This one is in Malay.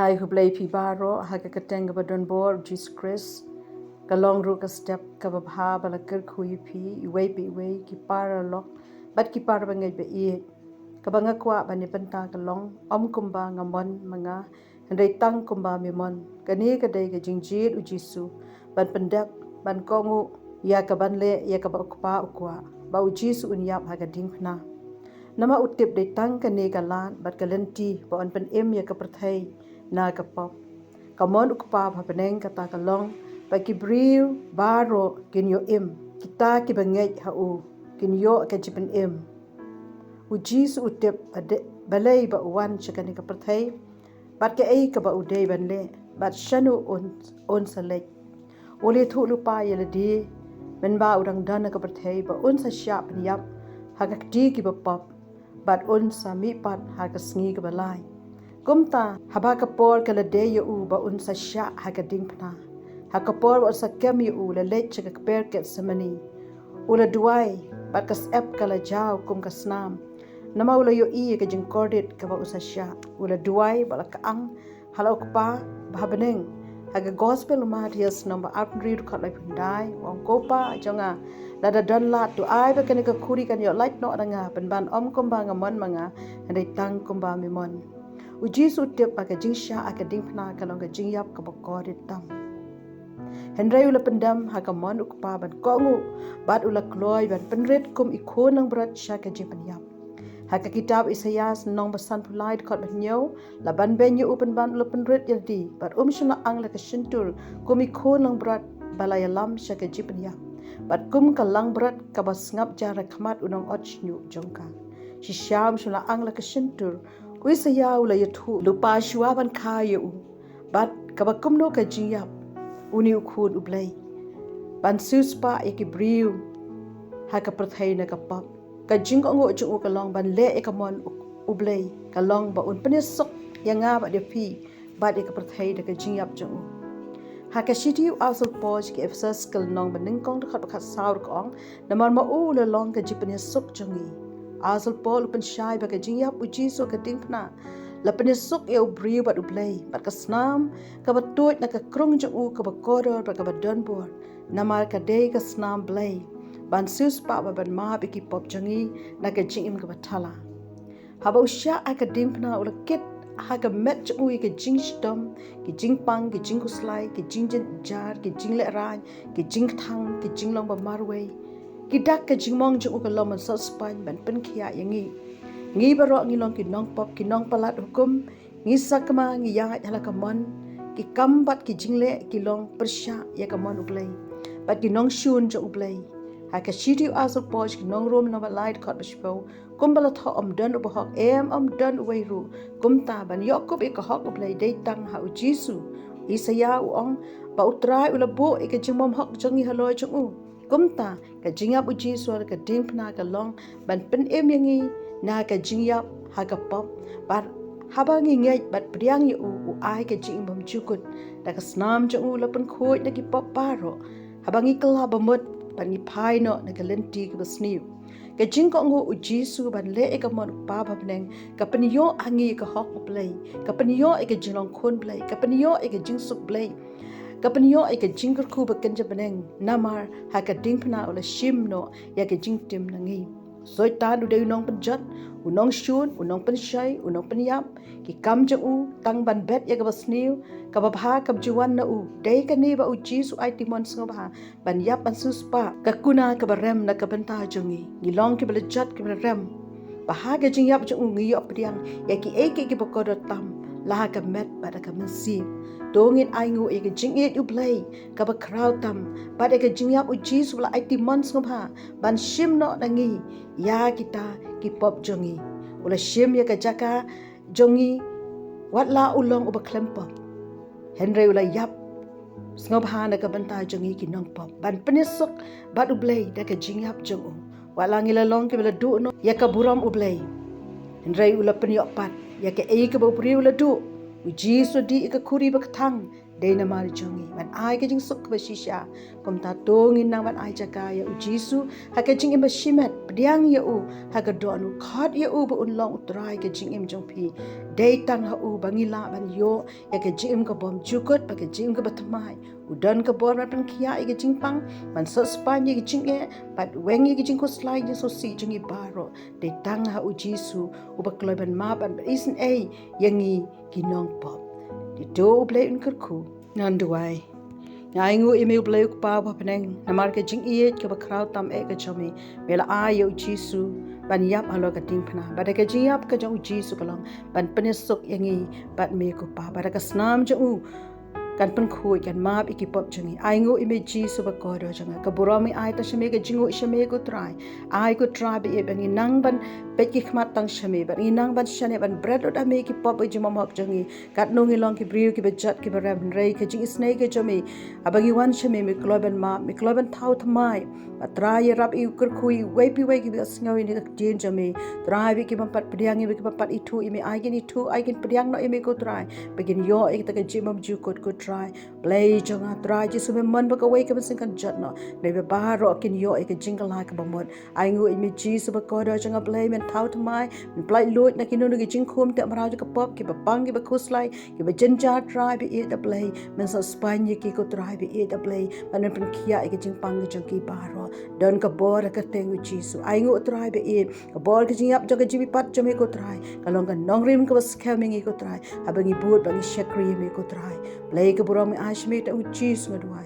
Ai hublay pi baro haga kateng ba don bor Jesus Christ kalong ru ka step ka ba bha bala ker khui pi iway pi iway ki para lok bat ki para ba ngai ba i ka ba ngakwa ba ni penta kalong kumba ngamon manga ndai tang kumba mi mon kani ka dai ka jingjit u Jisu ban pendap ban kongu ya ka ban le ya ka ba ukpa ukwa ba u Jisu un yap haga ding phna nama utip dai tang kani ka lan bat ka lenti ba on pen em ya ka perthai na ka pop kamon ukpa ba peneng ka ta kalong ba ki briu baro kin yo im kita ki bangej ha u kin yo ka jipen im u Jisu utip ade balai ba wan chakani ka perthai bat ke ai ka ba u dei ban le bat shanu on salek ole thu lupa yele di men ba udang dana ka perthai ba on sa sharp ni yap hagak di ki ba pop bat on sa mi pat haga sngi ka balai kumta haba ka por kala de yo u ba un sa sha haga ding phna ha ka por ba sa kem yo u la lech ka per ke samani ula duai bat kas ep kala jaw kum ka snam nama ula yo i ka jing corded ka ba usa sha ula duai ba la ka ang halo pa ba beneng haga gospel Matthias number 8 ka lai phundai wong ko pa jonga la da don la tu ai ba kan ka khuri kan yo light no nga ban ban kumba ngamon manga ndai tang kumba mi mon u Jisu tip aka jing sha aka ding phna ka long ka jing yap ka ba ko ri tam hynrei ula pendam haka mon ukpa ban kongu bat ula kloi ban penret kum ikho nang brat sha ka jing pan yap haka kitab Isaias nong basan pulai kot ban nyo la ban ben yu upan ban ula penret yaldi bat shuna ang la ka shintur kum ikho nang brat balaya lam sha ka jing pan yap bat kum ka lang brat ka bas ngap jara khamat unong och nyu jongka si sham shuna ang la ka shintur kuisa yaw la yathu lupa shua ban kha yu bat ka ba kum no ka jing yap uni ukhun ublay ban suspa yaki briu haka prathai na ka pap ka jing ko ngo chung ka long ban le ka mon ublay ka long ba un panis sok yanga ba de phi ba de ka prathai da ka jing yap chung haka shiti asal poj ki efsas kal nong ban ning kong khat khat saur kong namar ma u le long ka jipani sok chungi asal pol upan shai ba ka jing yap u ji so ka ding phna lapane sok eu briu bat ublay bat ka snam ka ba toit na ka krong jung u ka ba koror ba ka ba don bor namar ka dei ka snam blay ban sus pa ba ban ma bi ki pop jangi na ka jing im ka ba thala haba usha aka dimpna ula kit haga met jung u ka jing stom ki jing pang ki jing kuslai ki jing jar ki jing le ran ki jing thang ki jing long ba marwe ki dak ka jing mong jung u ka lom so span ban pen khia yangi ngi baro ngi long ki nong pop ki nong palat hukum ngi sakma ngi ya hala ka mon ki kambat ki jingle ki long persha ya ka mon ublay bat ki nong shun jo ublay ha ka shiti aso poj ki nong rom no light khot bashpo kumbala tho don ubhok don weiru kumta ban yakub e ka hok ublay dei tang ha u Jisu Isaya u ong ba utrai ula bo e ka jingmom hok jongi haloi chung u kumta ka jingap u Jisu ka dingpna ka long ban pen em yangi na ka jingyap ha ka pop bar habangi ngai bat priang yu u ai ka jing bom chukut da ka snam chung u lapan khoi na ki pop paro habangi kala bamut ban ni phai no na ka lenti ka basniu ka jing ko ngo u Jisu ban le e ka mon pa ba bneng ka paniyo angi ka hok play ka paniyo e ka jingong khon play ka paniyo e ka jing suk play ka paniyo e ka jing kur khu ba kan jabaneng namar ha ka ding phna ola shim no ya ka jing tim na ngi soi ta du de nong penjat unong shun unong penshai unong penyap ki kam jang u tang ban bet ya ka basniu ka ba bha ka juwan na u dei ka ni ba u Jisu ai timon sngo ba ban yap ban suspa ka kuna ka ba rem na ka banta jongi ni long ki bala jat ki bala rem ba ha ga jing yap jang u ngi yop priang ya ki e ki ba ko tam la ka met ba da ka mensi dongin ai ngu e ka jing e u blay ka ba kraw tam ba da ka jing yap u Jisu la ai timon sngo ba ban shim no na ngi ya kita ki pop jongi ula shim ya ka jaka jongi wat la ulong uba klempop hynrei ula yap sngob hana ka banta jongi ki nong pop ban penisok bat ublay da ka jingyap jongu wala ngila long ki bela du no ya ka buram ublay hynrei ula penyok pat ya ka ei ka bopri ula du u Jisu di ka khuri ba thang Day na mari jongi man ai ka jing sok ba shisha kom ta tongin nang man ai jaka ya u Jisu ha ka jing im shimet pdiang ya u ha ka do anu khat ya u ba un long utrai ka jing im jong phi day tang ha u bangila ban yo ya ka jing im ka bom jukot ba ka jing ka batmai udan ka bor ban kia i ka jing pang man so span ye ka jing e pat weng ye ka jing ko slide so si jing i baro day tang ha u Jisu u ba kloi ban ma ban isen ei yangi kinong pop di do play un kerku nan duai ngai ngu email play ku pa pa peneng namar ke jing iye ke ba kraw tam e ka chomi bela ayo Jisu ban yap alo ka ting phna ba ka jing yap ka jong Jisu kalong ban penesuk yangi bat me ku pa ba ka snam jong kan pen khui kan map ikipop jangi ai ngo ime Jisu ba ko do janga ka burami ai ta shame ka jingo shame ko try ai ko try be bangi nang ban pet ki khmat tang shame ban nang ban shane ban bread od ame ki pop e jima mok jangi kat no ngi long ki briu ki bejat ki baram rei ka jing snai ka jami abangi wan shame me kloben ma me kloben thau thmai try rap i kur khui wei pi wei ki sngawi ni ka jin jami try bi ki pat pdiang bi ki pat itu ime ai gin itu ai gin pdiang no ime ko try begin yo e ta ka jimam ju kot ko try play jonga try Jisu me man ba ka wei ka sing kan jat no ne be ba ro kin yo e ka jingle like ba mod ai ngu ime Jisu ba ko do jonga play men thau thmai play loit na kinu ngi jing khum te mara ka pop ki ba pang ki ba khuslai ki ba jinja try be e da play men so spine ki ko try be e da play man pen kia e ka jing pang ki jong ki ba ro don ka bor ka tengu Jisu ai ngu try be e ka bor ki jing up joga jibi pat jome ko try ka long ka nong rim ka ba scamming ko try abangi boot bangi shakri me ko try play ka buram ashme ta Jisu ngadwai